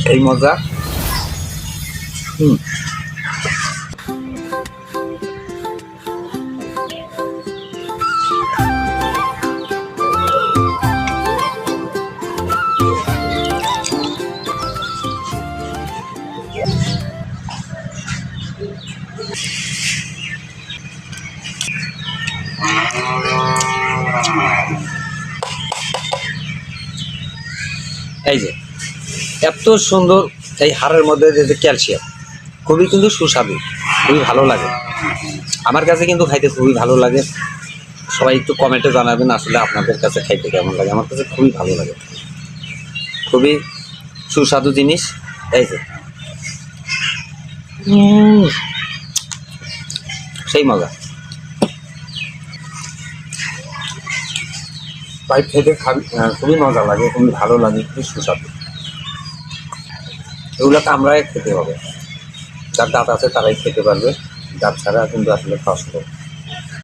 সেই মজা। এই যে এত সুন্দর এই হাড়ের মধ্যে যে ক্যালসিয়াম, খুবই কিন্তু সুস্বাদু, খুবই ভালো লাগে। আমার কাছে কিন্তু খাইতে খুবই ভালো লাগে। সবাই একটু কমেন্টে জানাবেন আসলে আপনাদের কাছে খাইতে কেমন লাগে। আমার কাছে খুবই ভালো লাগে, খুবই সুস্বাদু জিনিস। এই যে সেই মজা, তাই খেতে খুবই মজা লাগে, খুবই ভালো লাগে, খুবই সুস্বাদু। এগুলোকে আমরাই খেতে হবে, যার দাঁত আছে তারাই খেতে পারবে, দাঁত ছাড়া কিন্তু আসলে খাওয়া সম্ভব।